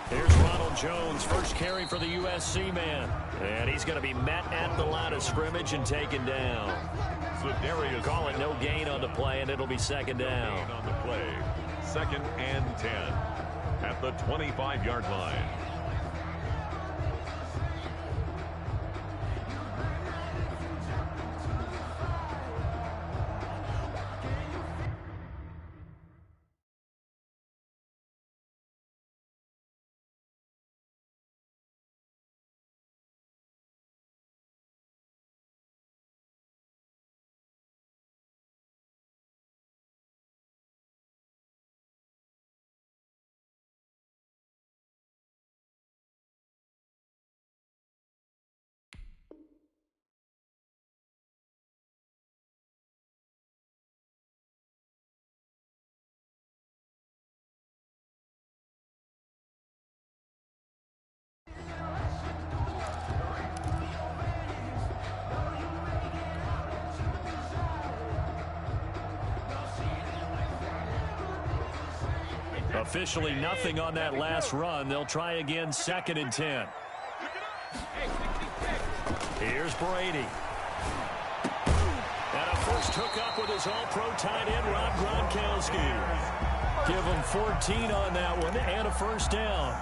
Here's Ronald Jones, first carry for the USC man. And he's going to be met at the line of scrimmage and taken down. So Darius call it no gain on the play, and it'll be second down. On the play, 2nd and 10 at the 25-yard line. Officially nothing on that last run. They'll try again, 2nd and 10. Here's Brady. And a first hookup with his all-pro tight end, Rob Gronkowski. Give him 14 on that one and a first down.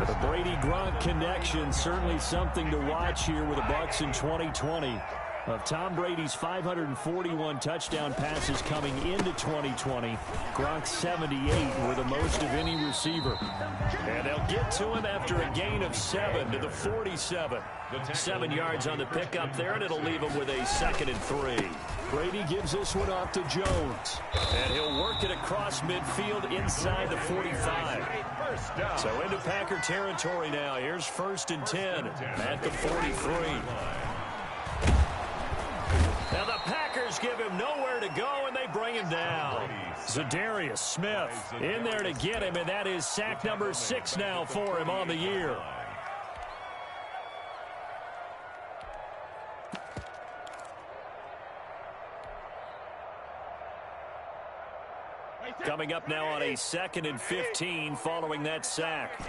The Brady-Gronk connection, certainly something to watch here with the Bucs in 2020. Of Tom Brady's 541 touchdown passes coming into 2020, Gronk's 78 were the most of any receiver. And they'll get to him after a gain of 7 to the 47. 7 yards on the pickup there, and it'll leave him with a 2nd and 3. Brady gives this one off to Jones. And he'll work it across midfield inside the 45. So into Packer territory now. Here's 1st and 10 at the 43. Now the Packers give him nowhere to go, and they bring him down. Za'Darius Smith in there to get him, and that is sack number 6 now for him on the year. Coming up now on a 2nd and 15 following that sack.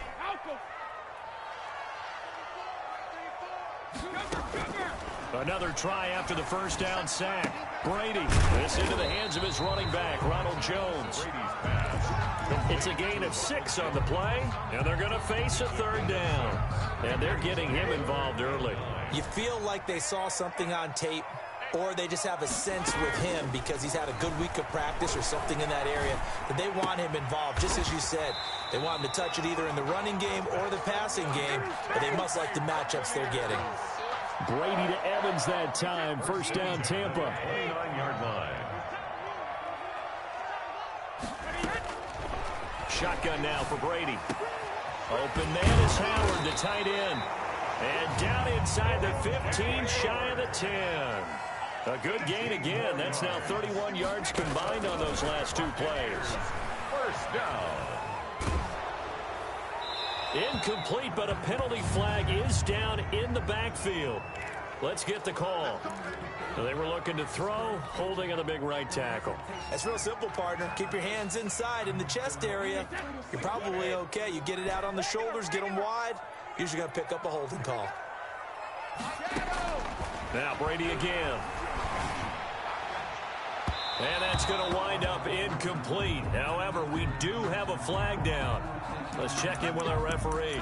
Another try after the first down sack. Brady, this into the hands of his running back, Ronald Jones. It's a gain of 6 on the play, and they're going to face a 3rd down. And they're getting him involved early. You feel like they saw something on tape, or they just have a sense with him because he's had a good week of practice or something in that area that they want him involved. Just as you said, they want him to touch it either in the running game or the passing game, but they must like the matchups they're getting. Brady to Evans that time. First down, Tampa. 29-yard line. Shotgun now for Brady. Open man is Howard, the tight end. And down inside the 15, shy of the 10. A good gain again. That's now 31 yards combined on those last 2 plays. First down. Incomplete, but a penalty flag is down in the backfield. Let's get the call. They were looking to throw, holding on the big right tackle. That's real simple, partner. Keep your hands inside in the chest area. You're probably okay. You get it out on the shoulders, get them wide. Usually going to pick up a holding call. Now Brady again. And that's going to wind up incomplete. However, we do have a flag down. Let's check in with our referee.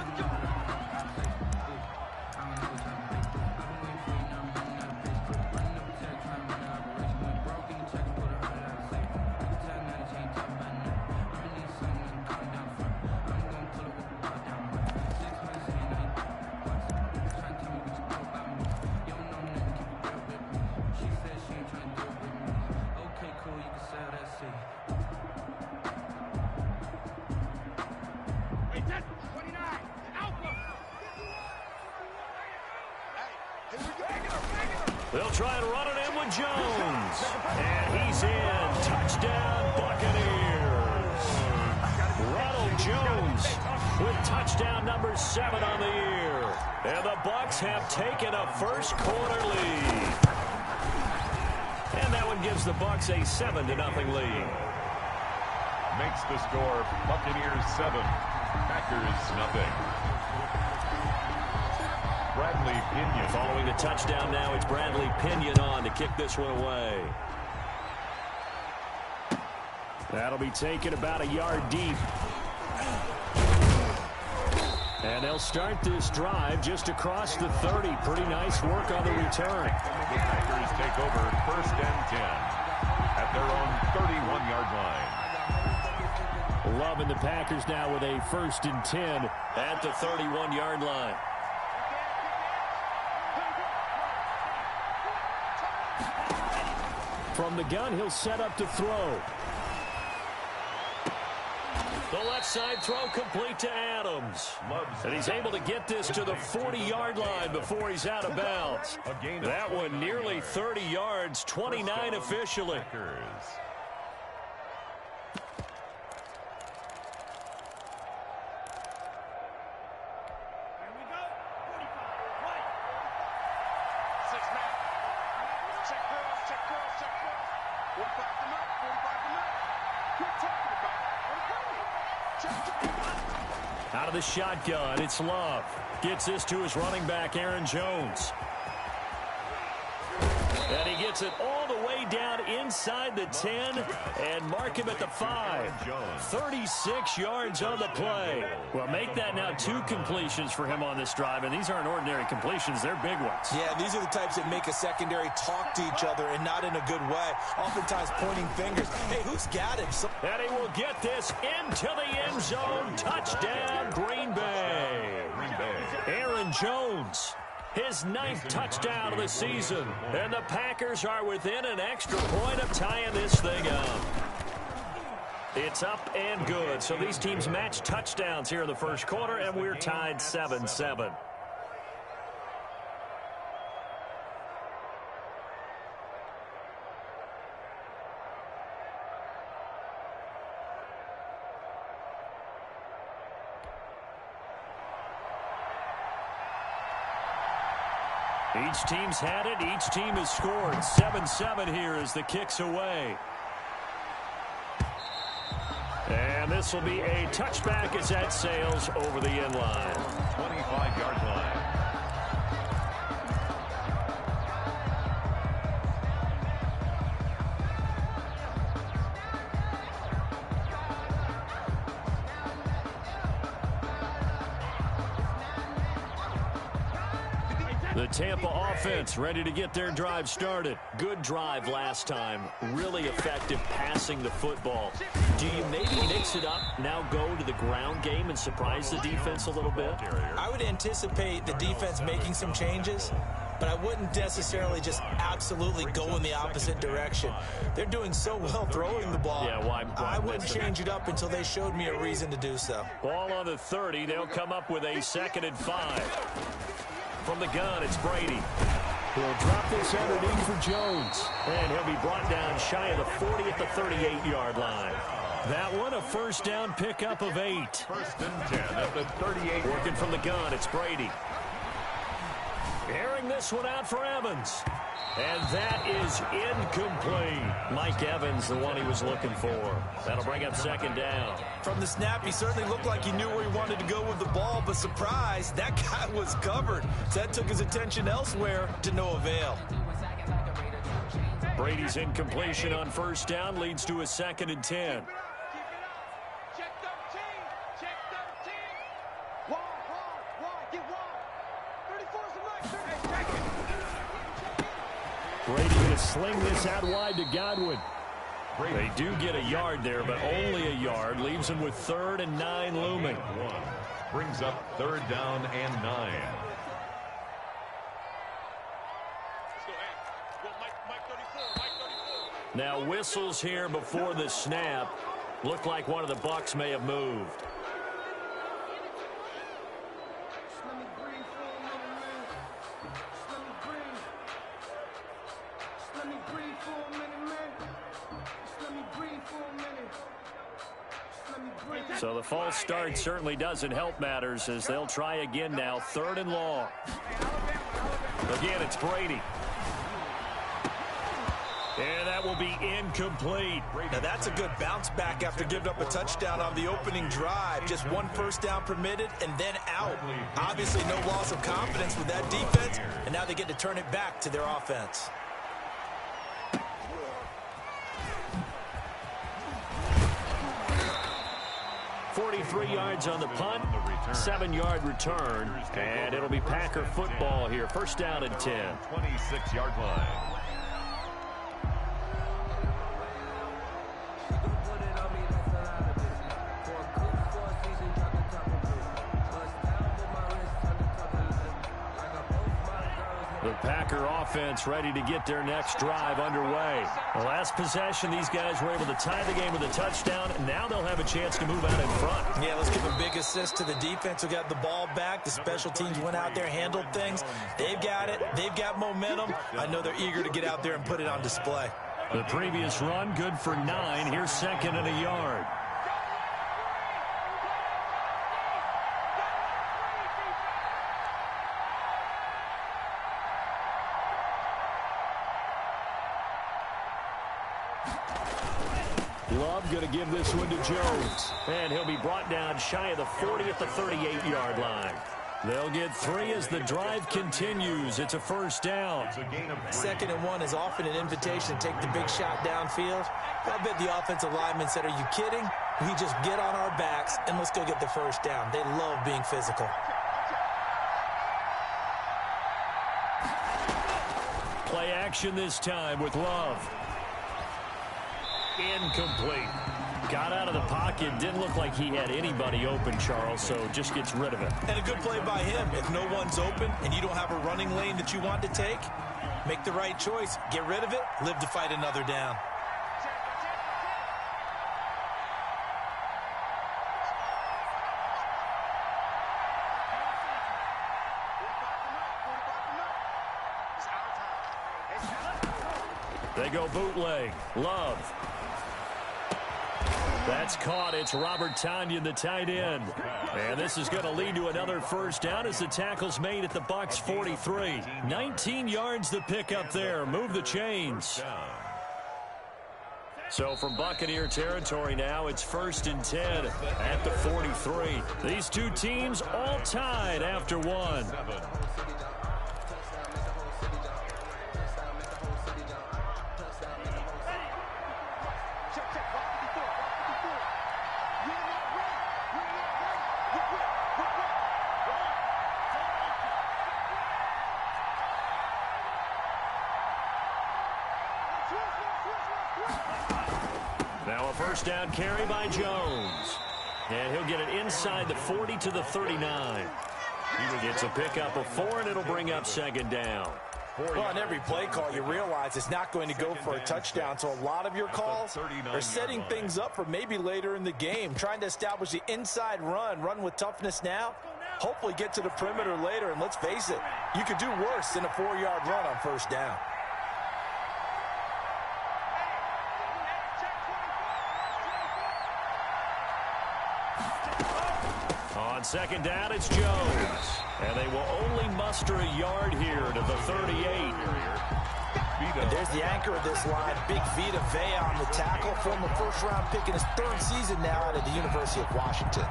They'll try and run it in with Jones. And he's in. Touchdown, Buccaneers. Ronald Jones with touchdown number 7 on the year. And the Bucs have taken a first quarter lead. And that one gives the Bucs a 7-0 lead. makes the score Buccaneers 7, Packers nothing. Bradley Pinion. Following the touchdown now, it's Bradley Pinion on to kick this one away. That'll be taken about a yard deep. And they'll start this drive just across the 30. Pretty nice work on the return. The Packers take over 1st and 10 at their own 31-yard line. Loving the Packers now with a 1st and 10 at the 31-yard line. From the gun, he'll set up to throw. The left side throw complete to Adams. And he's able to get this to the 40-yard line before he's out of bounds. That one nearly 30 yards, 29 officially. Out of the shotgun, it's Love. Gets this to his running back, Aaron Jones. And he gets it all the way down inside the 10 and mark him at the 5. 36 yards on the play. Well, make that now 2 completions for him on this drive, and these aren't ordinary completions. They're big ones. Yeah, these are the types that make a secondary talk to each other and not in a good way. Oftentimes pointing fingers. Hey, who's got him? And he will get this into the end zone. Touchdown, Green Bay. Aaron Jones. His 9th touchdown of the season. And the Packers are within an extra point of tying this thing up. It's up and good. So these teams match touchdowns here in the first quarter, and we're tied 7-7. Each team's had it. Each team has scored. 7-7 here as the kick's away. And this will be a touchback as that sails over the end line. 25-yard line. The Tampa offense ready to get their drive started. Good drive last time. Really effective passing the football. Do you maybe mix it up, now go to the ground game and surprise the defense a little bit? I would anticipate the defense making some changes, but I wouldn't necessarily just absolutely go in the opposite direction. They're doing so well throwing the ball. Yeah, why I wouldn't change it up until they showed me a reason to do so. Ball on the 30. They'll come up with a 2nd and 5. From the gun, it's Brady. He'll drop this underneath for Jones. And he'll be brought down shy of the 40 at the 38-yard line. That one, a 1st down pickup of 8. 1st and 10 at the 38. Working from the gun, it's Brady. Airing this one out for Evans. And that is incomplete. Mike Evans, the one he was looking for. That'll bring up 2nd down. From the snap, he certainly looked like he knew where he wanted to go with the ball, but surprise, that guy was covered. So that took his attention elsewhere to no avail. Brady's incompletion on 1st down leads to a 2nd and 10. Brady going to sling this out wide to Godwin. They do get a yard there, but only a yard. Leaves them with 3rd and 9 looming. Brings up 3rd down and 9. Now whistles here before the snap. Looked like one of the Bucs may have moved. So the false start certainly doesn't help matters as they'll try again now. 3rd and long. Again, it's Brady. And that will be incomplete. Now that's a good bounce back after giving up a touchdown on the opening drive. Just one first down permitted and then out. Obviously no loss of confidence with that defense, and now they get to turn it back to their offense. .43 yards on the punt, 7-yard return, and it'll be Packer football here. First down and 10. 26-yard line. The Packer offense ready to get their next drive underway. The last possession, these guys were able to tie the game with a touchdown, and now they'll have a chance to move out in front. Yeah, let's give a big assist to the defense who got the ball back. The special teams went out there, handled things. They've got it. They've got momentum. I know they're eager to get out there and put it on display. The previous run, good for 9. Here's 2nd and a yard. Love going to give this one to Jones. And he'll be brought down shy of the 40 at the 38-yard line. They'll get 3 as the drive continues. It's a first down. 2nd and 1 is often an invitation to take the big shot downfield. I bet the offensive lineman said, are you kidding? We just get on our backs and let's go get the first down. They love being physical. Play action this time with Love. Incomplete. Got out of the pocket. Didn't look like he had anybody open, Charles, so just gets rid of it. And a good play by him. If no one's open and you don't have a running lane that you want to take, make the right choice. Get rid of it. Live to fight another down. They go bootleg. Love. That's caught. It's Robert Tonyan, the tight end. And this is going to lead to another first down as the tackle's made at the Bucs 43. 19 yards the pick up there. Move the chains. So from Buccaneer territory now, it's 1st and 10 at the 43. These two teams all tied after one. Now a first down carry by Jones. And he'll get it inside the 40 to the 39. He gets a pickup of 4, and it'll bring up 2nd down. Well, on every play call, you realize it's not going to go for a touchdown. So a lot of your calls are setting things up for maybe later in the game, trying to establish the inside run with toughness now, hopefully get to the perimeter later. And let's face it, you could do worse than a 4-yard run on first down. On 2nd down, it's Jones. And they will only muster a yard here to the 38. And there's the anchor of this line, Big Vita Vea on the tackle, former first-round pick in his 3rd season now out of the University of Washington.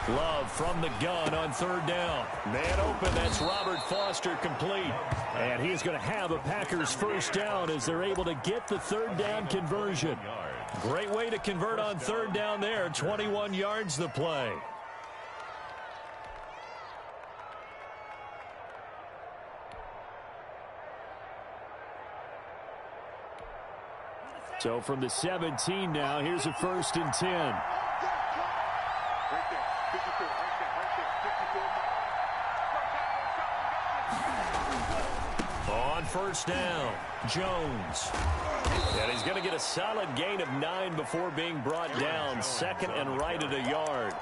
Love from the gun on 3rd down. Man open, that's Robert Foster complete. And he's going to have a Packers first down as they're able to get the 3rd down conversion. Great way to convert on 3rd down there. 21 yards the play. So from the 17 now, here's a 1st and 10. On 1st down, Jones. And he's going to get a solid gain of 9 before being brought down. 2nd and right at a yard.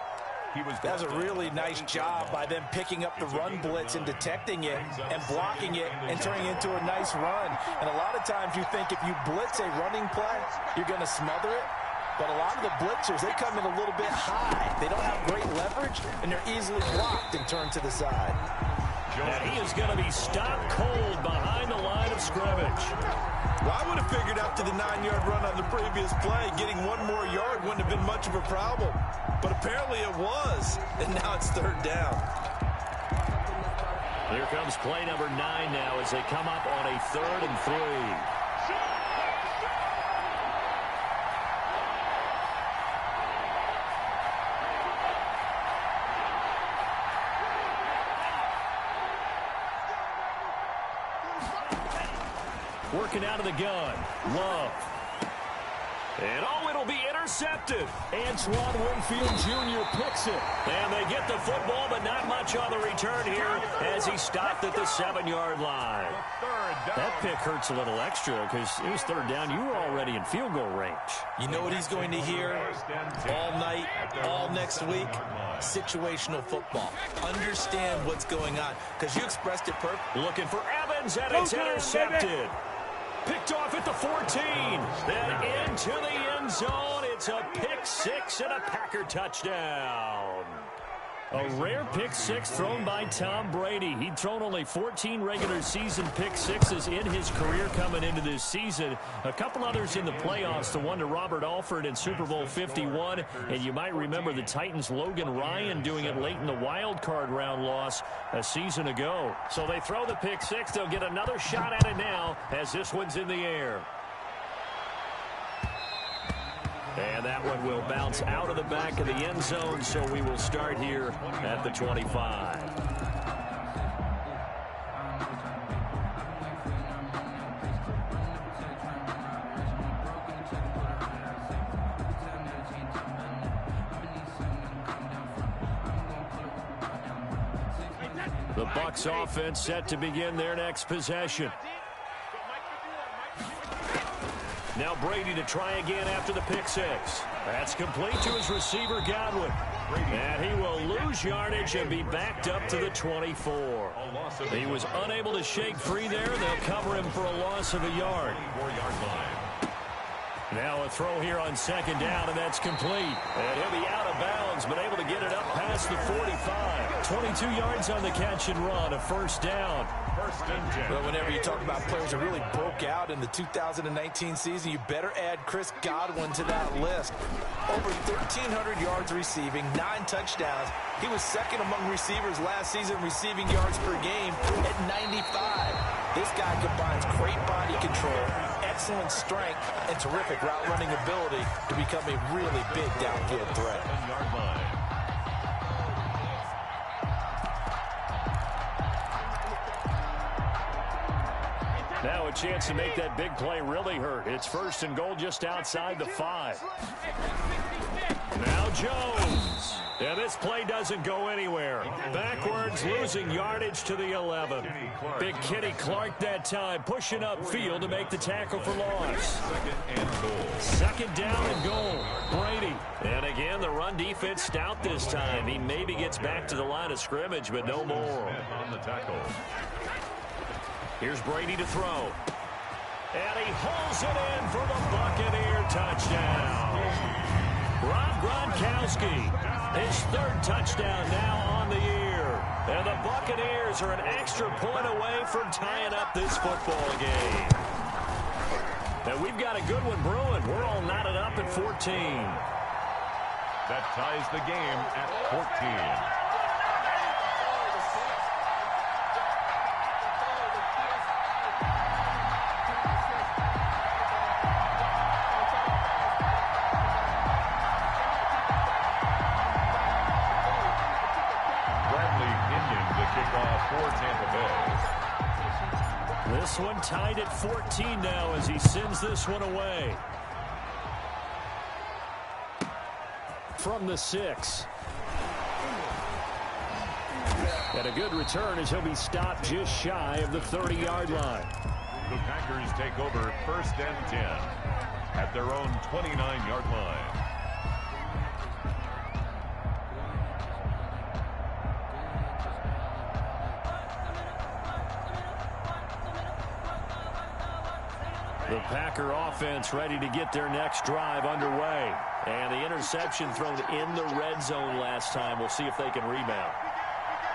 That was a really nice job by them picking up the run blitz and detecting it and blocking it and turning it into a nice run. And a lot of times you think if you blitz a running play, you're going to smother it. But a lot of the blitzers, they come in a little bit high. They don't have great leverage, and they're easily blocked and turned to the side. And he is going to be stopped cold behind the line of scrimmage. Well, I would have figured after the 9-yard run on the previous play, getting one more yard wouldn't have been much of a problem. But apparently it was, and now it's third down. Here comes play number 9 now as they come up on a 3rd and 3. Working out of the gun. Love. And it'll be intercepted. Antoine Winfield Jr. picks it. And they get the football, but not much on the return here as he stopped at the 7-yard line. That pick hurts a little extra because it was 3rd down. You were already in field goal range. You know what he's going to hear all night, all next week? Situational football. Understand what's going on because you expressed it perfectly. Looking for Evans, and it's intercepted. Picked off at the 14. Then into the end zone. It's a pick 6 and a Packer touchdown. A rare pick 6 thrown by Tom Brady. He'd thrown only 14 regular season pick 6s in his career coming into this season. A couple others in the playoffs, the one to Robert Alford in Super Bowl 51. And you might remember the Titans' Logan Ryan doing it late in the wild card round loss a season ago. So they throw the pick 6. They'll get another shot at it now as this one's in the air. And that one will bounce out of the back of the end zone, so we will start here at the 25. The Bucs offense set to begin their next possession. Now Brady to try again after the pick 6. That's complete to his receiver, Godwin. And he will lose yardage and be backed up to the 24. He was unable to shake free there. They'll cover him for a loss of a yard. Now a throw here on 2nd down, and that's complete. And he'll be out of bounds, but able to get it up past the 45. 22 yards on the catch and run, a 1st down. Well, whenever you talk about players that really broke out in the 2019 season, you better add Chris Godwin to that list. Over 1,300 yards receiving, 9 touchdowns. He was 2nd among receivers last season receiving yards per game at 95. This guy combines great body control, excellent strength, and terrific route running ability to become a really big downfield threat. Now a chance to make that big play really hurt. It's 1st and goal just outside the 5. Now Jones. And this play doesn't go anywhere. Backwards, losing yardage to the 11. Big Kenny Clark that time, pushing upfield to make the tackle for loss. 2nd down and goal. Brady. And again, the run defense stout this time. He maybe gets back to the line of scrimmage, but no more. On the tackle. Here's Brady to throw. And he hauls it in for the Buccaneer touchdown. Rob Gronkowski, his 3rd touchdown now on the year. And the Buccaneers are an extra point away from tying up this football game. And we've got a good one brewing. We're all knotted up at 14. That ties the game at 14. This one tied at 14 now as he sends this one away. From the 6. And a good return as he'll be stopped just shy of the 30-yard line. The Packers take over 1st and 10 at their own 29-yard line. The Packer offense ready to get their next drive underway. And the interception thrown in the red zone last time. We'll see if they can rebound.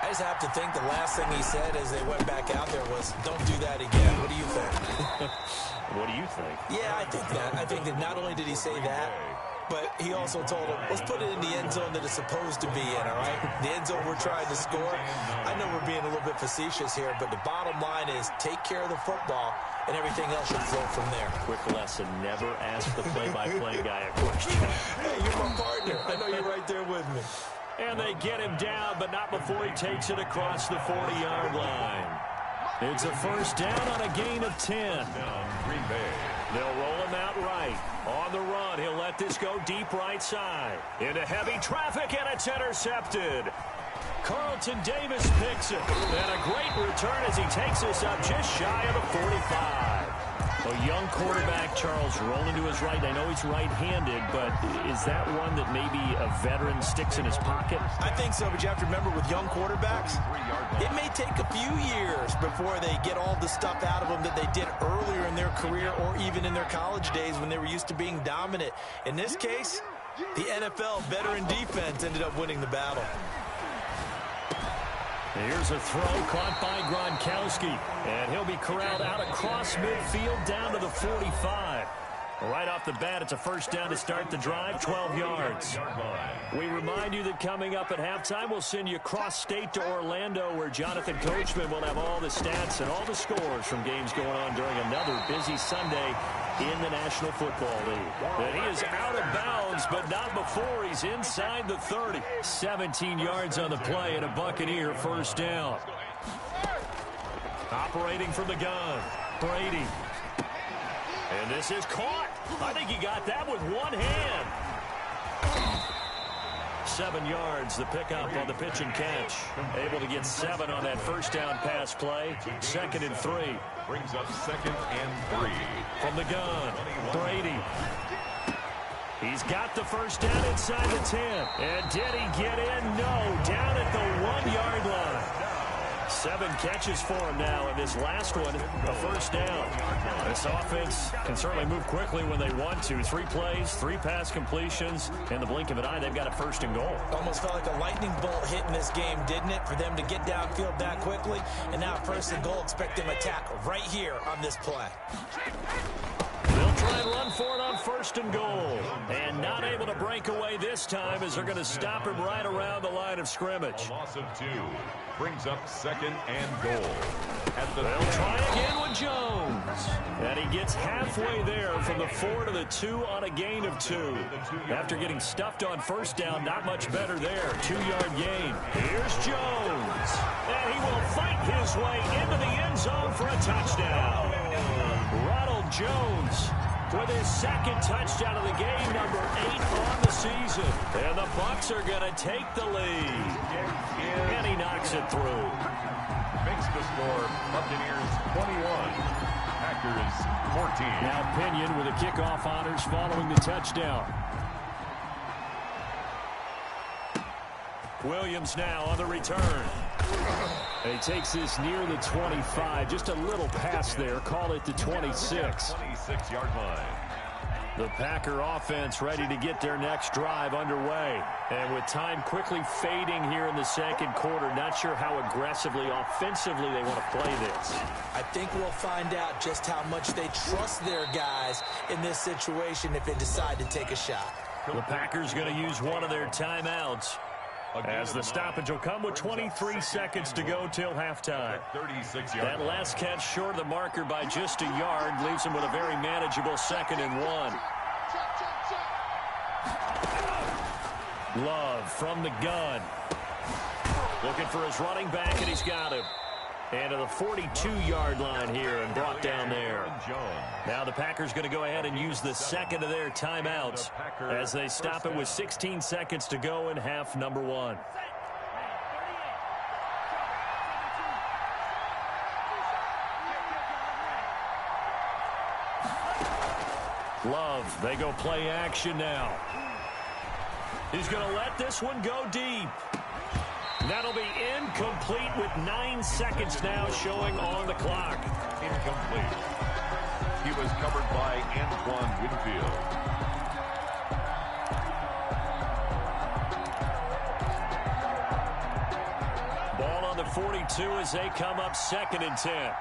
I just have to think the last thing he said as they went back out there was, don't do that again. What do you think? What do you think? Yeah, I think that. I think that not only did he say that, but he also told him, let's put it in the end zone that it's supposed to be in, all right? The end zone we're trying to score. I know we're being a little bit facetious here, but the bottom line is take care of the football, and everything else should flow from there. Quick lesson, never ask the play-by-play guy a question. Hey, you're my partner. I know you're right there with me. And they get him down, but not before he takes it across the 40-yard line. It's a first down on a gain of 10. Green Bay. They'll roll him out right. On the run, he'll let this go deep right side. Into heavy traffic, and it's intercepted. Carlton Davis picks it. And a great return as he takes us up just shy of the 45. A young quarterback, Charles, rolling to his right. I know he's right-handed, but is that one that maybe a veteran sticks in his pocket? I think so, but you have to remember with young quarterbacks, it may take a few years before they get all the stuff out of them that they did earlier in their career or even in their college days when they were used to being dominant. In this case, the NFL veteran defense ended up winning the battle. Here's a throw caught by Gronkowski, and he'll be corralled out across midfield down to the 45. Right off the bat, it's a first down to start the drive, 12 yards. We remind you that coming up at halftime, we'll send you cross-state to Orlando, where Jonathan Coachman will have all the stats and all the scores from games going on during another busy Sunday in the National Football League. And he is out of bounds, but not before he's inside the 30. 17 yards on the play and a Buccaneer first down. Operating from the gun, Brady. And this is caught. I think he got that with one hand. 7 yards, the pickup on the pitch and catch. Able to get 7 on that first down pass play. 2nd and 3. Brings up 2nd and 3. From the gun, Brady. He's got the first down inside the 10. And did he get in? No. Down at the 1-yard line. 7 catches for him now, and this last one, a first down. This offense can certainly move quickly when they want to. 3 plays, 3 pass completions, and the blink of an eye, they've got a first and goal. Almost felt like a lightning bolt hit in this game, didn't it, for them to get downfield that quickly? And now first and goal, expect them to tackle right here on this play. They'll try and run for it on first and goal. And not able to break away this time as they're going to stop him right around the line of scrimmage. A loss of 2. Brings up 2nd and goal. They'll try again with Jones. And he gets halfway there from the 4 to the 2 on a gain of 2. After getting stuffed on first down, not much better there. 2-yard gain. Here's Jones. And he will fight his way into the end zone for a touchdown. Ronald Jones with his 2nd touchdown of the game, number 8 on the season. And the Bucs are going to take the lead. And he knocks it through. Makes the score Buccaneers 21, Packers 14. Now Pinion with the kickoff honors following the touchdown. Williams now on the return. He takes this near the 25. Just a little pass there. Call it the 26. 26-yard line. The Packer offense ready to get their next drive underway. And with time quickly fading here in the second quarter, not sure how aggressively, offensively they want to play this. I think we'll find out just how much they trust their guys in this situation if they decide to take a shot. The Packers going to use one of their timeouts, as the stoppage will come with 23 seconds to go till halftime. That last catch short of the marker by just a yard leaves him with a very manageable 2nd and 1. Love from the gun. Looking for his running back, and he's got him. And to the 42-yard line here and brought down there. Now the Packers going to go ahead and use the 2nd of their timeouts as they stop it with 16 seconds to go in half number 1. Love, they go play action now. He's going to let this one go deep. That'll be incomplete with 9 seconds now showing on the clock. Incomplete. He was covered by Antoine Winfield. Ball on the 42 as they come up 2nd and 10.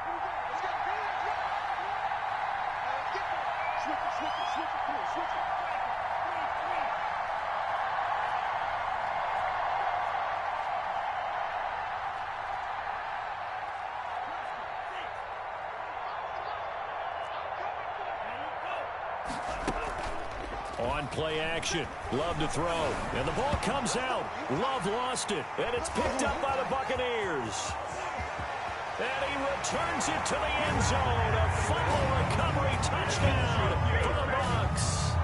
On play action, Love to throw, and the ball comes out. Love lost it, and it's picked up by the Buccaneers. And he returns it to the end zone. A fumble recovery touchdown for the Bucs.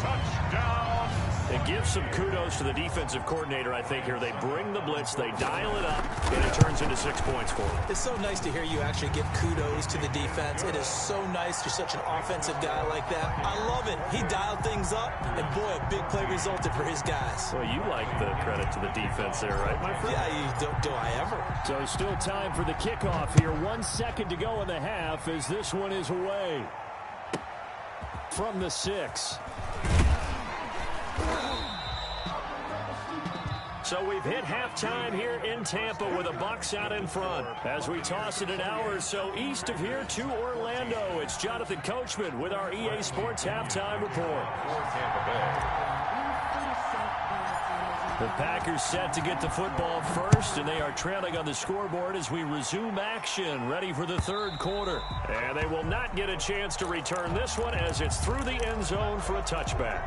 Touchdown. It gives some kudos to the defensive coordinator, I think, here. They bring the blitz, they dial it up, and it turns into 6 points for them. It's so nice to hear you actually give kudos to the defense. It is so nice. You're such an offensive guy like that. I love it. He dialed things up, and boy, a big play resulted for his guys. Well, you like the credit to the defense there, right, my friend? Yeah, do I ever. So still time for the kickoff here. 1 second to go in the half as this one is away. From the 6. So we've hit halftime here in Tampa with the Bucs out in front. As we toss it an hour or so east of here to Orlando, it's Jonathan Coachman with our EA Sports Halftime Report. The Packers set to get the football first, and they are trailing on the scoreboard as we resume action, ready for the 3rd quarter. And they will not get a chance to return this one as it's through the end zone for a touchback.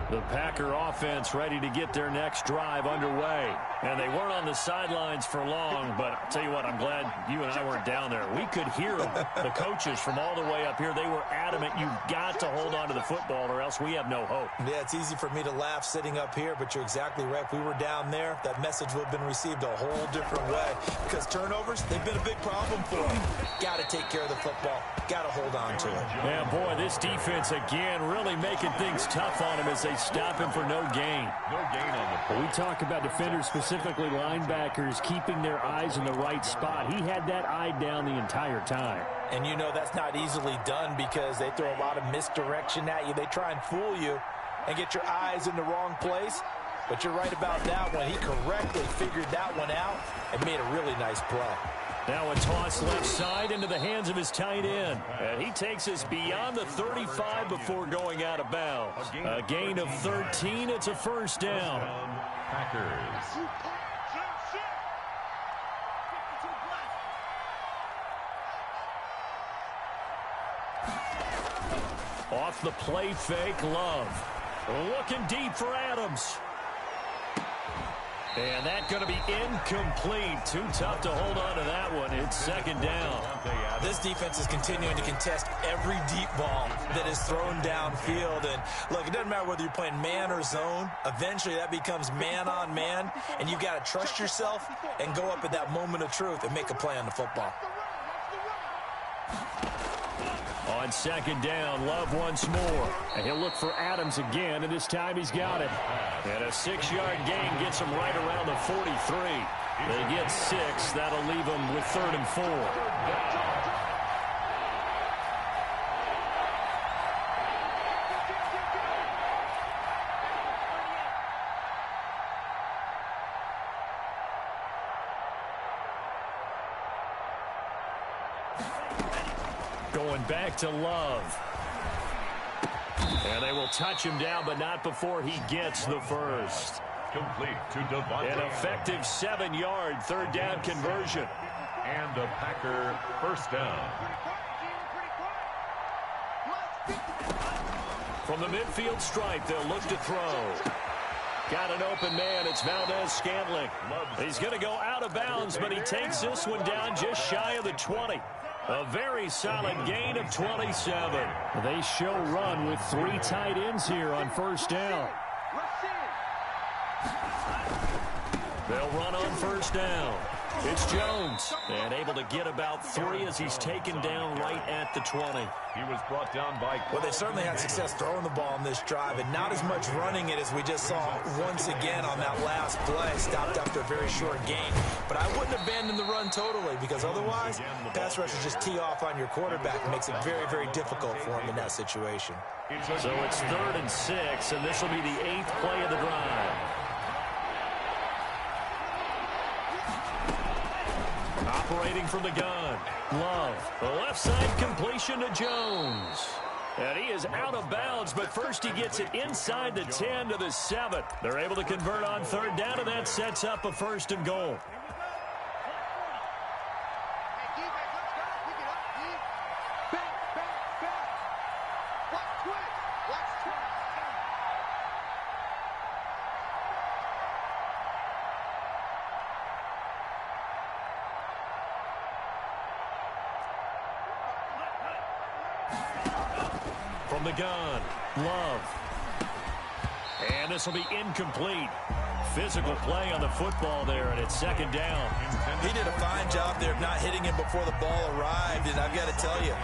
The Packer offense ready to get their next drive underway. And they weren't on the sidelines for long, but I'll tell you what, I'm glad you and I weren't down there. We could hear them, the coaches from all the way up here. They were adamant, you've got to hold on to the football or else we have no hope. Yeah, it's easy for me to laugh sitting up here, but you're exactly right. If we were down there, that message would have been received a whole different way. Because turnovers, they've been a big problem for them. Got to take care of the football. Got to hold on to it. Yeah, boy, this defense, again, really making things tough on him as they stop him for no gain. No gain on the play. We talk about defenders, specifically linebackers, keeping their eyes in the right spot. He had that eye down the entire time. And you know that's not easily done because they throw a lot of misdirection at you. They try and fool you and get your eyes in the wrong place. But you're right about that one. He correctly figured that one out and made a really nice play. Now a toss left side into the hands of his tight end. And he takes us beyond the 35 before going out of bounds. A gain of 13. It's a first down. Packers. Off the play fake, Love. Looking deep for Adams. And that's going to be incomplete. Too tough to hold on to that one. It's 2nd down. This defense is continuing to contest every deep ball that is thrown downfield. And look, it doesn't matter whether you're playing man or zone. Eventually that becomes man on man. And you've got to trust yourself and go up at that moment of truth and make a play on the football. On 2nd down, Love once more. And he'll look for Adams again, and this time he's got it. And a 6-yard gain gets him right around the 43. They get 6. That'll leave them with 3rd and 4. Going back to Love. And they will touch him down, but not before he gets the first. Complete to Devontae. An effective 7-yard 3rd down conversion. And a Packer first down. From the midfield stripe, they'll look to throw. Got an open man. It's Valdez-Scantling. He's going to go out of bounds, but he takes this one down just shy of the 20. A very solid gain of 27. They show run with 3 tight ends here on first down. They'll run on first down. It's Jones, and able to get about 3 as he's taken down right at the 20. He was brought down by... Well, they certainly had success throwing the ball on this drive, and not as much running it as we just saw once again on that last play. Stopped after a very short gain. But I wouldn't abandon the run totally, because otherwise, pass rushers just tee off on your quarterback. It makes it very, very difficult for him in that situation. So it's 3rd and 6, and this will be the 8th play of the drive. Operating from the gun, Love. The left side completion to Jones. And he is out of bounds, but first he gets it inside the 10 to the 7. They're able to convert on 3rd down, and that sets up a 1st and goal. From the gun, Love. And this will be incomplete. Physical play on the football there, and it's 2nd down. He did a fine job there of not hitting him before the ball arrived, and I've got to tell you,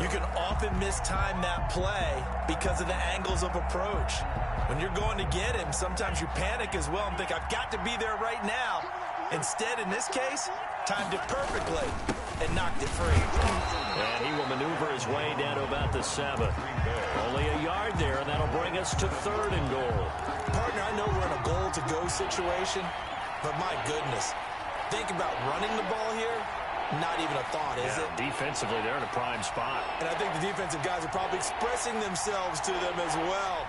you can often mistime that play because of the angles of approach. When you're going to get him, sometimes you panic as well and think, I've got to be there right now. Instead, in this case, timed it perfectly and knocked it free. And he will maneuver his way down to about the 7. Only a yard there, and that'll bring us to 3rd and goal. Partner, I know we're in a goal-to-go situation, but my goodness, think about running the ball here. Not even a thought, is it? Defensively, they're in a prime spot. And I think the defensive guys are probably expressing themselves to them as well.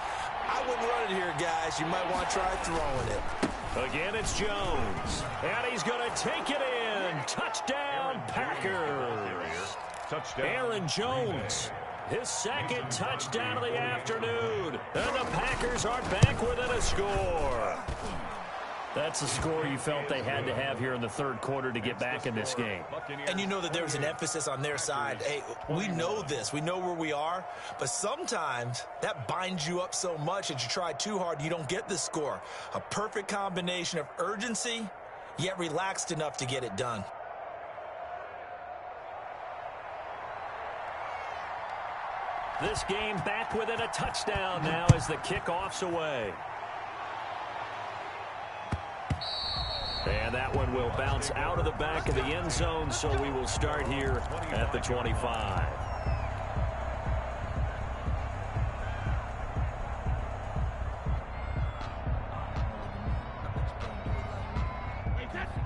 I wouldn't run it here, guys. You might want to try throwing it. Again, it's Jones. And he's going to take it in. Touchdown, Packers. Touchdown. Aaron Jones, his 2nd touchdown of the afternoon. And the Packers are back within a score. That's the score you felt they had to have here in the 3rd quarter to get back in this game. And you know that there was an emphasis on their side. Hey, we know this. We know where we are. But sometimes that binds you up so much that you try too hard, you don't get the score. A perfect combination of urgency, yet relaxed enough to get it done. This game back within a touchdown now as the kickoff's away. And that one will bounce out of the back of the end zone, so we will start here at the 25.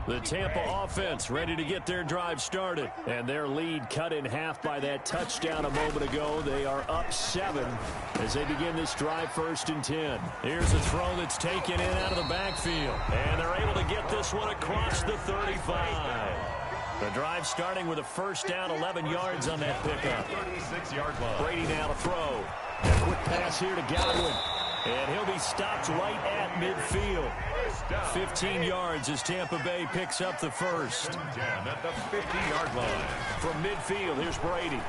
The Tampa offense ready to get their drive started. And their lead cut in half by that touchdown a moment ago. They are up 7 as they begin this drive 1st and 10. Here's a throw that's taken in out of the backfield. And they're able to get this one across the 35. The drive starting with a 1st down, 11 yards on that pickup. 36-yard line. Brady now to throw. A quick pass here to Godwin. And he'll be stopped right at midfield. 15 yards as Tampa Bay picks up the 1st. At the 50-yard line. From midfield, here's Brady.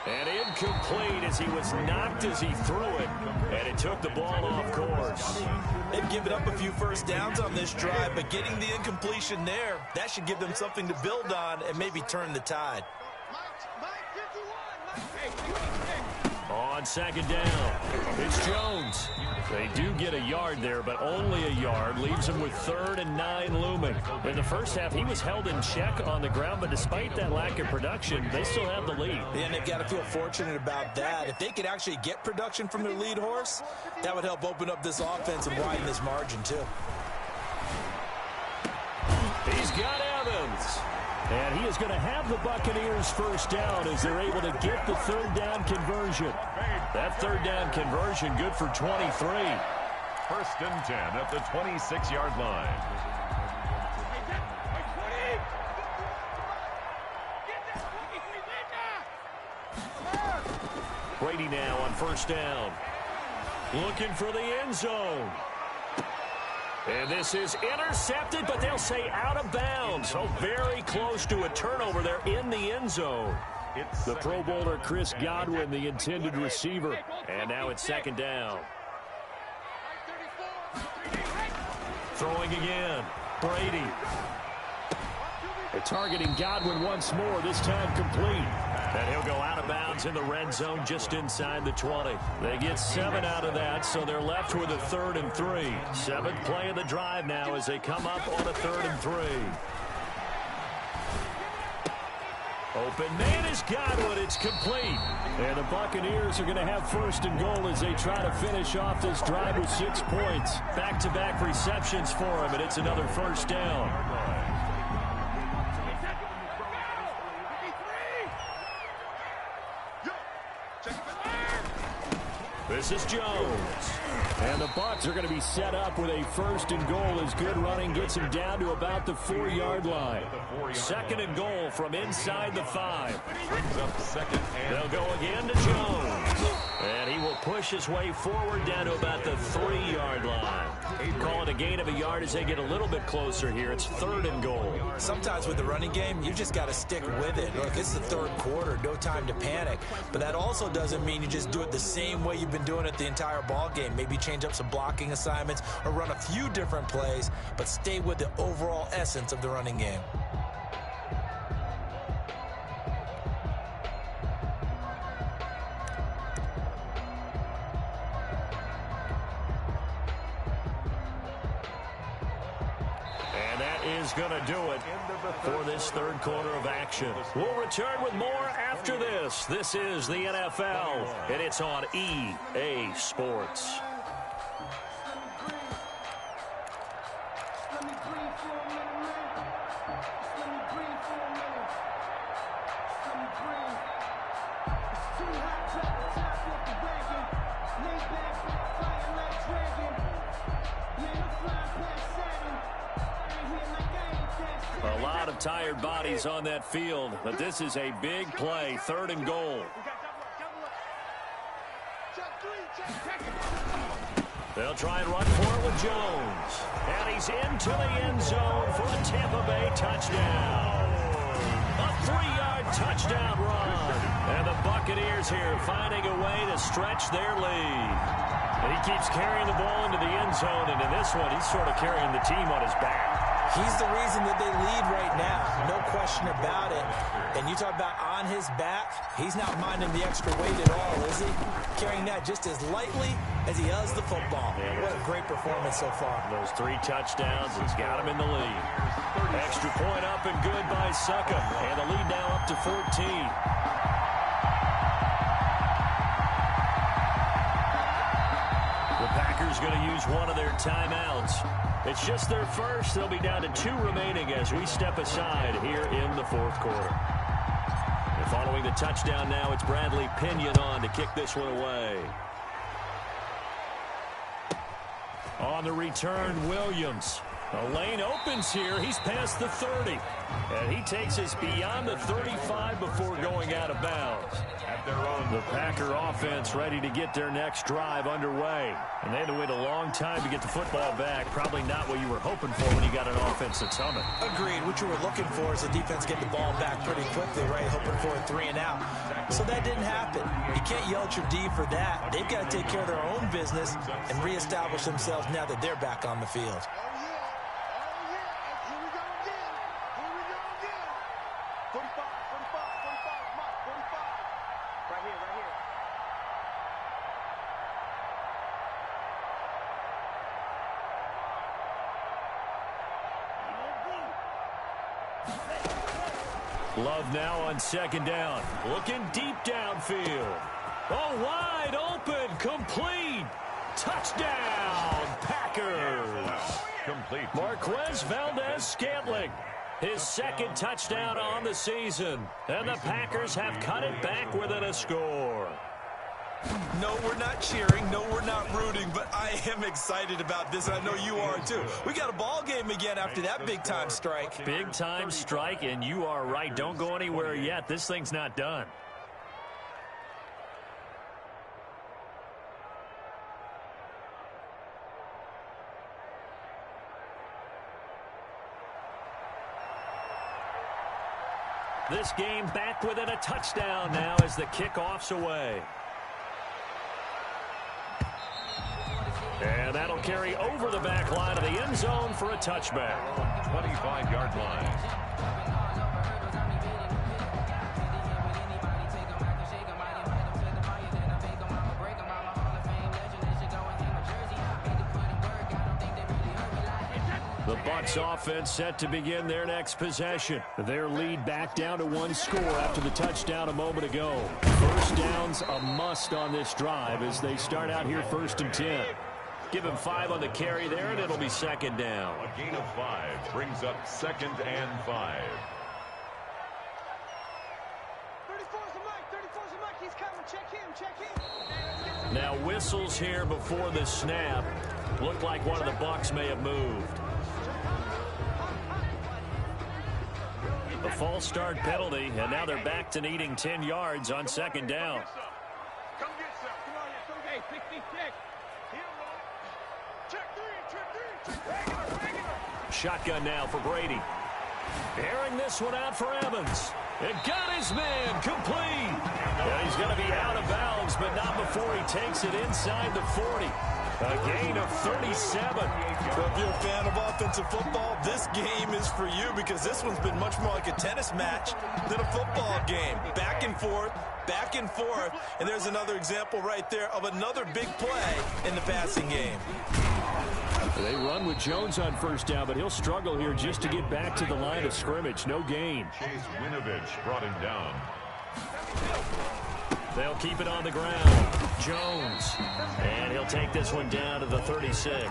And incomplete as he was knocked as he threw it. And it took the ball off course. They've given up a few 1st downs on this drive, but getting the incompletion there, that should give them something to build on and maybe turn the tide. On 2nd down, it's Jones. They do get a yard there, but only a yard. Leaves him with 3rd and 9 looming. In the first half, he was held in check on the ground, but despite that lack of production, they still have the lead. And they've got to feel fortunate about that. If they could actually get production from their lead horse, that would help open up this offense and widen this margin, too. He's got Evans. And he is going to have the Buccaneers 1st down as they're able to get the 3rd down conversion. That 3rd down conversion good for 23. 1st and 10 at the 26-yard line. Brady now on 1st down. Looking for the end zone. And this is intercepted, but they'll say out of bounds. So very close to a turnover there in the end zone. The Pro Bowler Chris Godwin, the intended receiver. And now it's 2nd down. Throwing again. Brady. They're targeting Godwin once more, this time complete. And he'll go out of bounds in the red zone just inside the 20. They get 7 out of that, so they're left with a 3rd and 3. 7th play of the drive now as they come up on a 3rd and 3. Open man is Godwin. It's complete. And the Buccaneers are going to have 1st and goal as they try to finish off this drive with 6 points. Back-to-back receptions for him, and it's another 1st down. This is Jones. And the Bucs are going to be set up with a 1st and goal as good running gets him down to about the 4-yard line. 2nd and goal from inside the 5. Brings up 2nd and they'll go again to Jones. And he will push his way forward down to about the 3-yard line. Call it a gain of a yard as they get a little bit closer here. It's 3rd and goal. Sometimes with the running game, you just got to stick with it. Look, this is the 3rd quarter. No time to panic. But that also doesn't mean you just do it the same way you've been doing it the entire ball game. Maybe change up some blocking assignments or run a few different plays, but stay with the overall essence of the running game. And that is going to do it for this 3rd quarter of action. We'll return with more after this. This is the NFL, and it's on EA Sports. A lot of tired bodies on that field, but this is a big play, 3rd and goal. They'll try and run for it with Jones. And he's into the end zone for the Tampa Bay touchdown. A 3-yard touchdown run. And the Buccaneers here finding a way to stretch their lead. And he keeps carrying the ball into the end zone, and in this one, he's sort of carrying the team on his back. He's the reason that they lead right now. No question about it. And you talk about on his back, he's not minding the extra weight at all, is he? Carrying that just as lightly as he does the football. Yeah, what a great performance so far. Those 3 touchdowns, he's got him in the lead. Extra point up and good by Succop. And the lead now up to 14. The Packers going to use one of their timeouts. It's just their first. They'll be down to 2 remaining as we step aside here in the 4th quarter. And following the touchdown now, it's Bradley Pinion on to kick this one away. On the return, Williams. The lane opens here. He's past the 30. And he takes us beyond the 35 before going out of bounds. The Packer offense ready to get their next drive underway. And they had to wait a long time to get the football back. Probably not what you were hoping for when you got an offense that's humming. Agreed. What you were looking for is the defense get the ball back pretty quickly, right? Hoping for a 3 and out. So that didn't happen. You can't yell at your D for that. They've got to take care of their own business and reestablish themselves now that they're back on the field. Love now on 2nd down. Looking deep downfield. Oh, wide open. Complete. Touchdown, Packers. complete. Marquez Valdez-Scantling. His 2nd touchdown on the season. And the Packers have cut it back within a score. No, we're not cheering. No, we're not rooting. But I am excited about this. I know you are, too. We got a ball game again after that big-time strike. Big-time strike, and you are right. Don't go anywhere yet. This thing's not done. This game back within a touchdown now as the kickoff's away. And that'll carry over the back line of the end zone for a touchback. 25-yard line. The Bucs offense set to begin their next possession. Their lead back down to 1 score after the touchdown a moment ago. First down's a must on this drive as they start out here 1st and 10. Give him 5 on the carry there, and it'll be 2nd down. A gain of 5 brings up 2nd and 5. 34's the mic. 34's the mic. He's coming. Check him. Now whistles here before the snap. Looked like one of the Bucs may have moved. A false start penalty, and now they're back to needing 10 yards on 2nd down. Come get some. Come on, hey, 66. Shotgun now for Brady. Airing this one out for Evans. It got his man complete. And he's going to be out of bounds, but not before he takes it inside the 40. A gain of 37. Well, if you're a fan of offensive football, this game is for you because this one's been much more like a tennis match than a football game. Back and forth, and there's another example right there of another big play in the passing game. They run with Jones on 1st down, but he'll struggle here just to get back to the line of scrimmage. No gain. Chase Winovich brought him down. They'll keep it on the ground. Jones. And he'll take this one down to the 36.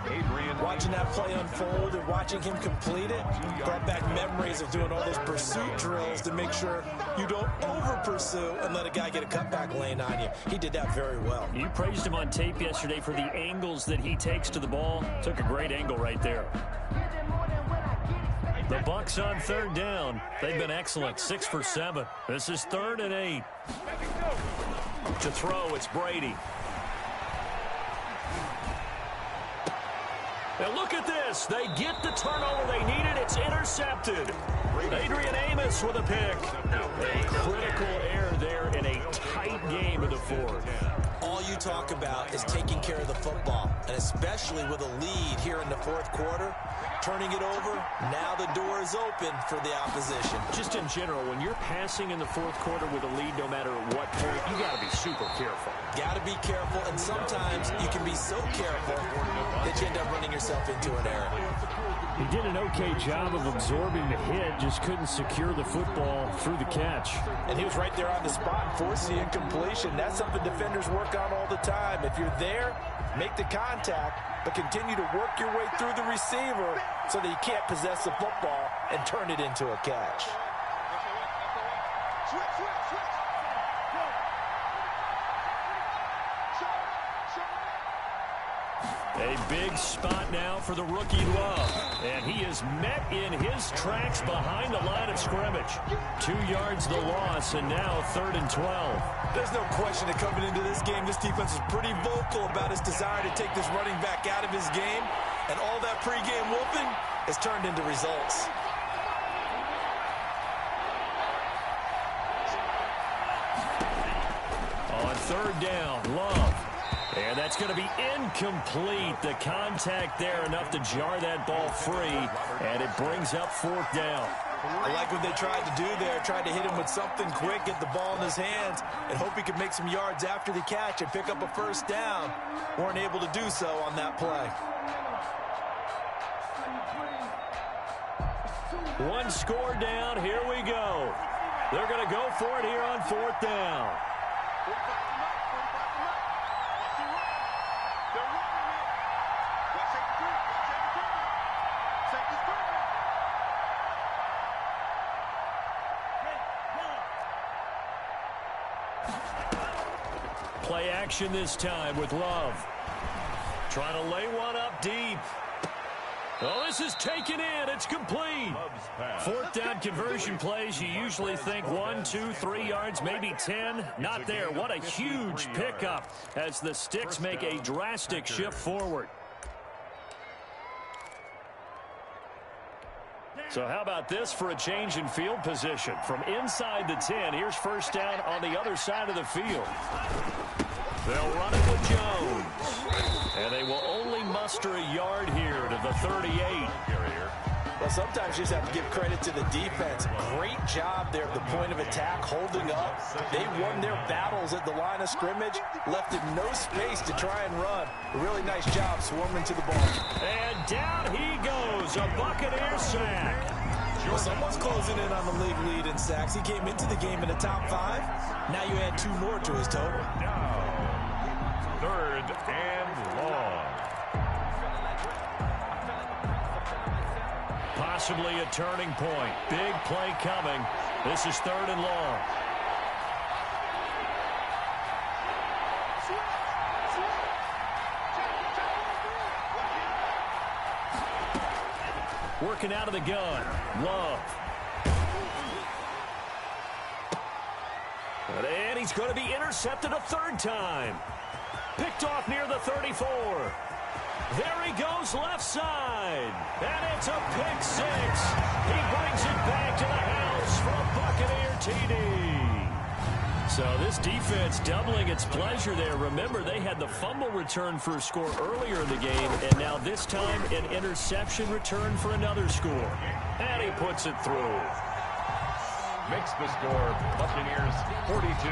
Adrian. Watching that play unfold and watching him complete it brought back memories of doing all those pursuit drills to make sure you don't over-pursue and let a guy get a cutback lane on you. He did that very well. You praised him on tape yesterday for the angles that he takes to the ball. Took a great angle right there. The Bucs on 3rd down. They've been excellent. 6 for 7. This is 3rd and 8. To throw, it's Brady. And look at this. They get the turnover they needed. It's intercepted. Adrian Amos with a pick. A critical error there in a tight game in the 4th. All you talk about is taking care of the football, and especially with a lead here in the 4th quarter, turning it over, now the door is open for the opposition. Just in general, when you're passing in the 4th quarter with a lead, no matter at what point, you got to be super careful. Got to be careful, and sometimes you can be so careful that you end up running yourself into an error. He did an okay job of absorbing the hit, just couldn't secure the football through the catch. And he was right there on the spot, forcing the incompletion. That's something defenders work on all the time. If you're there, make the contact, but continue to work your way through the receiver so that you can't possess the football and turn it into a catch. A big spot now for the rookie Love. And he is met in his tracks behind the line of scrimmage. 2 yards the loss, and now 3rd and 12. There's no question that coming into this game, this defense is pretty vocal about its desire to take this running back out of his game. And all that pregame whooping has turned into results. On 3rd down, Love. And that's going to be incomplete. The contact there enough to jar that ball free. And it brings up 4th down. I like what they tried to do there. Tried to hit him with something quick, get the ball in his hands, and hope he could make some yards after the catch and pick up a 1st down. Weren't able to do so on that play. 1 score down. Here we go. They're going to go for it here on 4th down. Play action this time with Love. Trying to lay one up deep. Oh, this is taken in. It's complete. 4th down conversion plays. You usually think 1, 2, 3 yards, maybe 10. Not there. What a huge pickup as the Sticks make a drastic shift forward. So how about this for a change in field position? From inside the 10, here's 1st down on the other side of the field. They'll run it with Jones. And they will only muster a yard here to the 38. Well, sometimes you just have to give credit to the defense. Great job there at the point of attack, holding up. They won their battles at the line of scrimmage, left him no space to try and run. A really nice job swarming to the ball. And down he goes, a Buccaneer sack. Well, someone's closing in on the league lead in sacks. He came into the game in the top 5. Now you add 2 more to his total. Now, 3rd and long. Possibly a turning point. Big play coming. This is 3rd and long. Working out of the gun. Love. And he's going to be intercepted a 3rd time. Picked off near the 34. There he goes left side. And it's a pick 6. He brings it back to the house for a Buccaneer TD. So this defense doubling its pleasure there. Remember, they had the fumble return for a score earlier in the game, and now this time an interception return for another score. And he puts it through. Makes the score Buccaneers 42.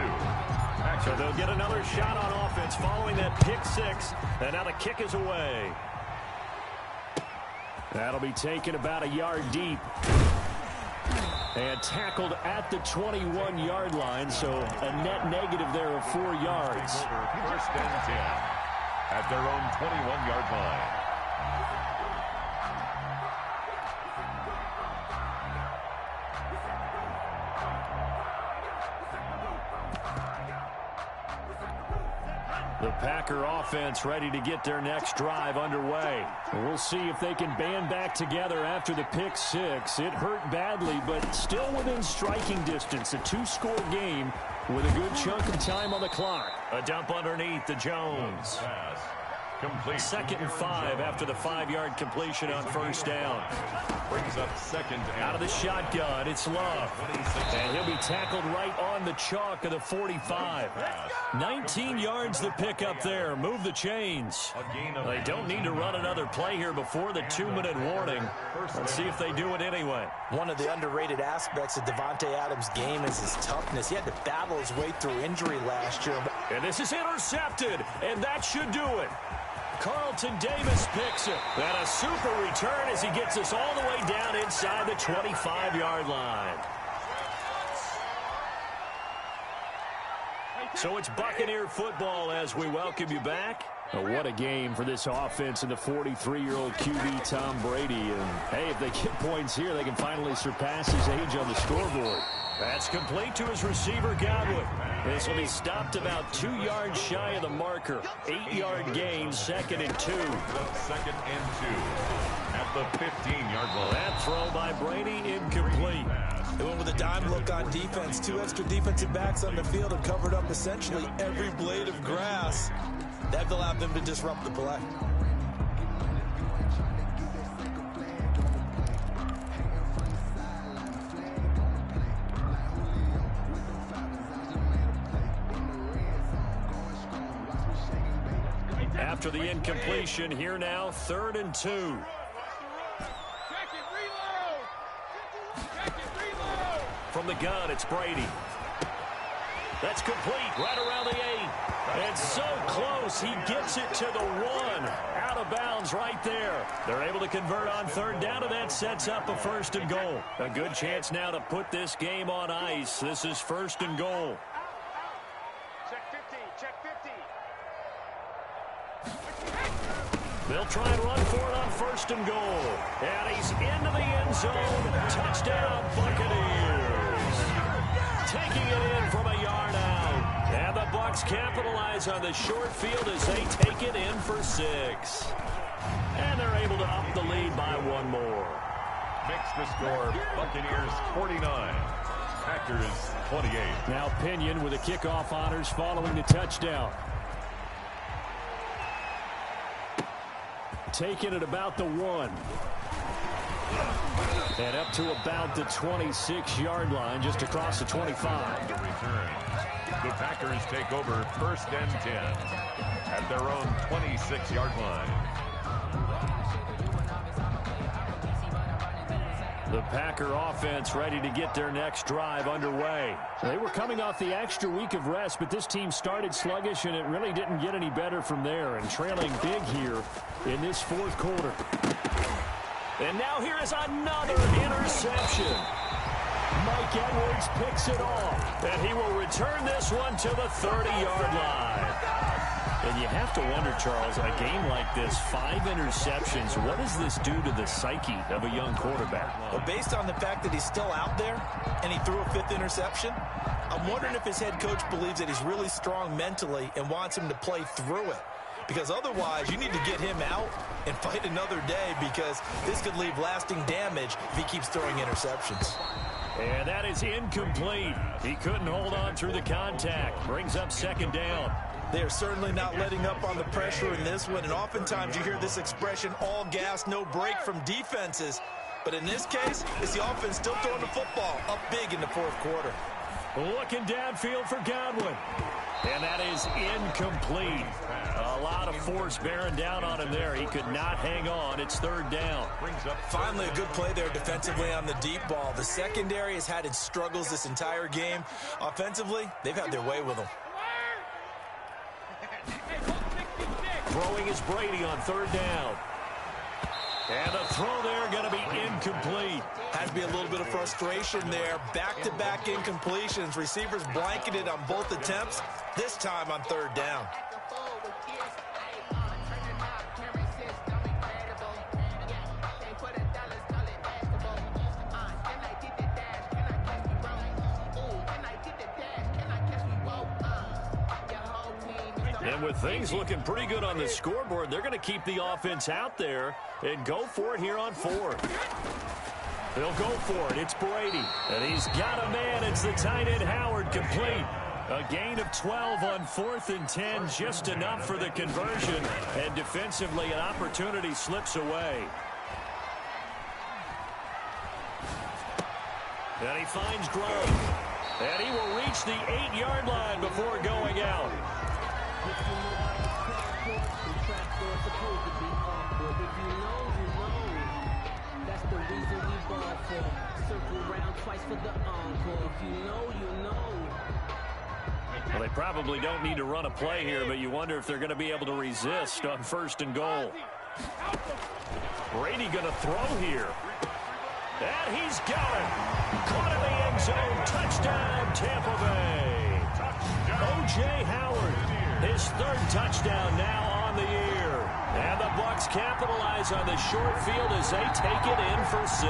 So they'll get another shot on offense following that pick 6, and now the kick is away. That'll be taken about a yard deep. And tackled at the 21-yard line, so a net negative there of 4 yards. 1st and 10 at their own 21-yard line. The Packer offense ready to get their next drive underway. We'll see if they can band back together after the pick 6. It hurt badly, but still within striking distance. A 2-score game with a good chunk of time on the clock. A dump underneath to Jones. Pass. Complete. 2nd and 5 after the 5-yard completion on 1st down. Brings up 2nd and out of the shotgun, it's Love. And he'll be tackled right on the chalk of the 45. 19 yards the pick up there. Move the chains. They don't need to run another play here before the 2-minute warning. Let's see if they do it anyway. One of the underrated aspects of Davante Adams' game is his toughness. He had to battle his way through injury last year. And this is intercepted, and that should do it. Carlton Davis picks it. And a super return as he gets us all the way down inside the 25-yard line. So it's Buccaneer football as we welcome you back. Oh, what a game for this offense and the 43-year-old QB Tom Brady. And, hey, if they get points here, they can finally surpass his age on the scoreboard. That's complete to his receiver, Godwin. This will be stopped about 2 yards shy of the marker. 8-yard gain, 2nd and 2. 2nd and 2 at the 15-yard line. That throw by Brady incomplete. They went with a dime look on defense. 2 extra defensive backs on the field and covered up essentially every blade of grass. That allowed them to disrupt the play. After the incompletion, here now, 3rd and 2. From the gun, it's Brady. That's complete, right around the 8. And so close, he gets it to the 1. Out of bounds right there. They're able to convert on 3rd down, and that sets up a 1st and goal. A good chance now to put this game on ice. This is 1st and goal. Check 50, check 50. They'll try and run for it on 1st and goal. And he's into the end zone. Touchdown, Buccaneers. Taking it in from a yard out. And the Bucs capitalize on the short field as they take it in for 6. And they're able to up the lead by 1 more. Makes the score Buccaneers 49. Packers 28. Now Pinion with the kickoff honors following the touchdown. Taken at about the 1. And up to about the 26-yard line, just across the 25. The return. The Packers take over 1st and 10 at their own 26-yard line. The Packer offense ready to get their next drive underway. They were coming off the extra week of rest, but this team started sluggish, and it really didn't get any better from there, and trailing big here in this fourth quarter. And now here is another interception. Mike Edwards picks it off, and he will return this one to the 30-yard line. And you have to wonder, Charles, a game like this, 5 interceptions, what does this do to the psyche of a young quarterback? Well, based on the fact that he's still out there and he threw a 5th interception, I'm wondering if his head coach believes that he's really strong mentally and wants him to play through it. Because otherwise, you need to get him out and fight another day, because this could leave lasting damage if he keeps throwing interceptions. And that is incomplete. He couldn't hold on through the contact. Brings up 2nd down. They are certainly not letting up on the pressure in this one, and oftentimes you hear this expression, all gas, no break, from defenses. But in this case, it's the offense still throwing the football up big in the fourth quarter. Looking downfield for Godwin. And that is incomplete. A lot of force bearing down on him there. He could not hang on. It's 3rd down. Finally, a good play there defensively on the deep ball. The secondary has had its struggles this entire game. Offensively, they've had their way with them. Throwing is Brady on 3rd down. And the throw there going to be incomplete. Has to be a little bit of frustration there. Back-to-back incompletions. Receivers blanketed on both attempts, this time on 3rd down. And with things looking pretty good on the scoreboard, they're going to keep the offense out there and go for it here on 4th. They'll go for it. It's Brady. And he's got a man. It's the tight end, Howard, complete. A gain of 12 on 4th and 10, just enough for the conversion. And defensively, an opportunity slips away. And he finds Grove. And he will reach the 8-yard line before going out. Well, they probably don't need to run a play here, but you wonder if they're going to be able to resist on 1st and goal. Brady going to throw here. And he's got it. Caught in the end zone. Touchdown, Tampa Bay. O.J. Howard, his 3rd touchdown now on the year. And the Bucs capitalize on the short field as they take it in for 6.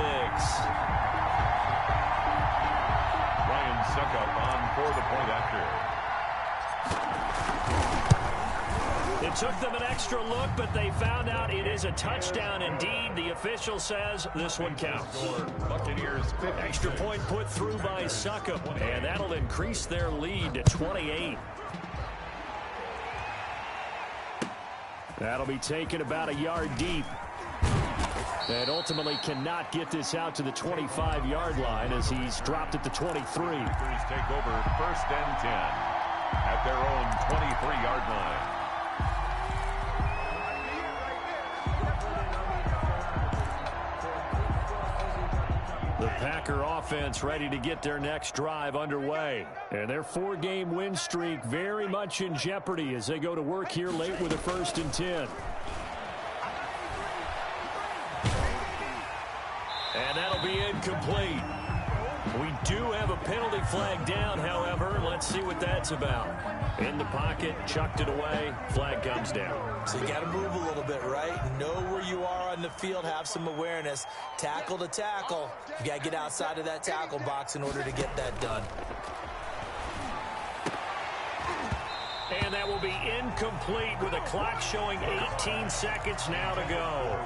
Ryan Succop on for the point after. It took them an extra look, but they found out it is a touchdown indeed. The official says this one counts. Buccaneers 50. Extra point put through by Succop, and that'll increase their lead to 28. That'll be taken about a yard deep. And ultimately cannot get this out to the 25-yard line as he's dropped at the 23. Packers take over 1st and 10 at their own 23-yard line. The Packer offense ready to get their next drive underway. And their 4-game win streak very much in jeopardy as they go to work here late with a 1st and 10. And that'll be incomplete. We do have a penalty flag down, however. Let's see what that's about. In the pocket, chucked it away, flag comes down. So you got to move a little bit, right? Know where you are on the field, have some awareness. Tackle to tackle. You got to get outside of that tackle box in order to get that done. And that will be incomplete with a clock showing 18 seconds now to go.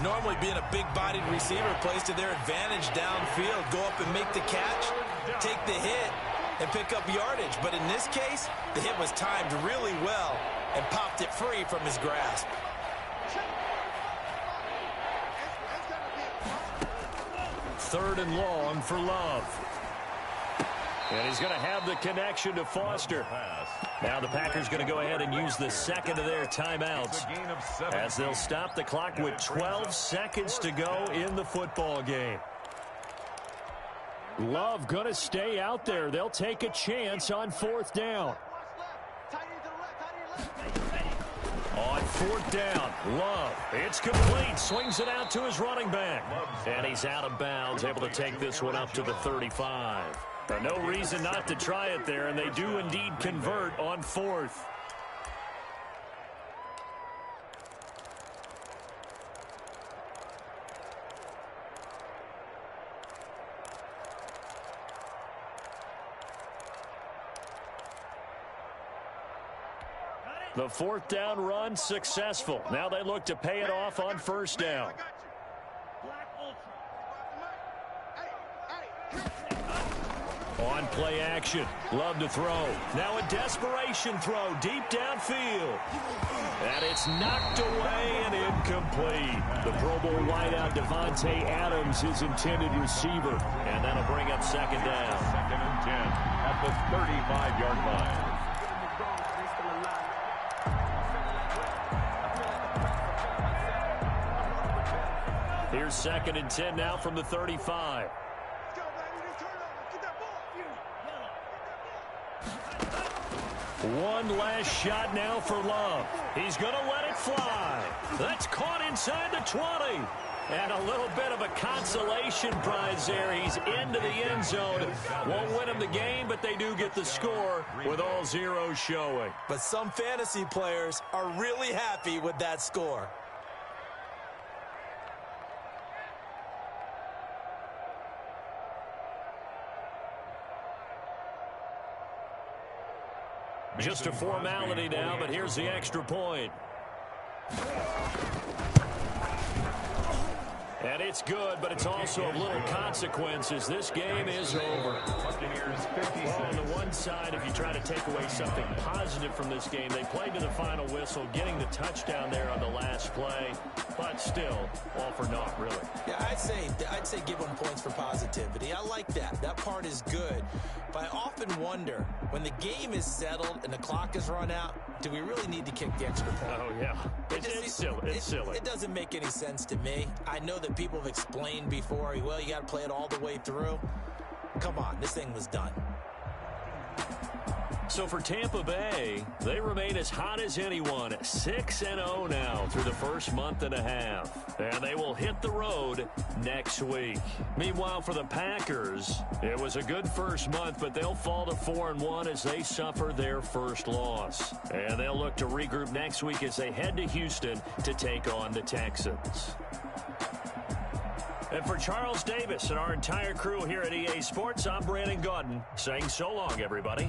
Normally being a big-bodied receiver plays to their advantage downfield. Go up and make the catch, take the hit, and pick up yardage. But in this case, the hit was timed really well and popped it free from his grasp. Third and long for Love. And he's going to have the connection to Foster. Now the Packers going to go ahead and use the second of their timeouts as they'll stop the clock with 12 seconds to go in the football game. Love going to stay out there. They'll take a chance on 4th down. On 4th down, Love. It's complete. Swings it out to his running back. And he's out of bounds, able to take this one up to the 35. No reason not to try it there, and they do indeed convert on 4th. The 4th down run successful. Now they look to pay it off on 1st down. On play action. Love to throw. Now a desperation throw deep downfield. And it's knocked away and incomplete. The Pro Bowl wideout Devontae Adams, his intended receiver. And that'll bring up 2nd down. 2nd and 10 at the 35-yard line. Here's 2nd and 10 now from the 35. One last shot now for Love. He's going to let it fly. That's caught inside the 20. And a little bit of a consolation prize there. He's into the end zone. Won't win him the game, but they do get the score with all zeros showing. But some fantasy players are really happy with that score. Just a formality now, but here's the extra point. And it's good, but it's also of little consequences. This game is over. Well, on the one side, if you try to take away something positive from this game, they played to the final whistle, getting the touchdown there on the last play. But still, all for naught, really. Yeah, I'd say give them points for positivity. I like that. That part is good. But I often wonder, when the game is settled and the clock is run out, do we really need to kick the extra point? Oh, yeah. It's silly. It doesn't make any sense to me. I know that people have explained before, well, you got to play it all the way through. Come on, this thing was done. So for Tampa Bay, they remain as hot as anyone, 6-0 now through the first month and a half. And they will hit the road next week. Meanwhile, for the Packers, it was a good first month, but they'll fall to 4-1 as they suffer their first loss. And they'll look to regroup next week as they head to Houston to take on the Texans. And for Charles Davis and our entire crew here at EA Sports, I'm Brandon Gaudin saying so long, everybody.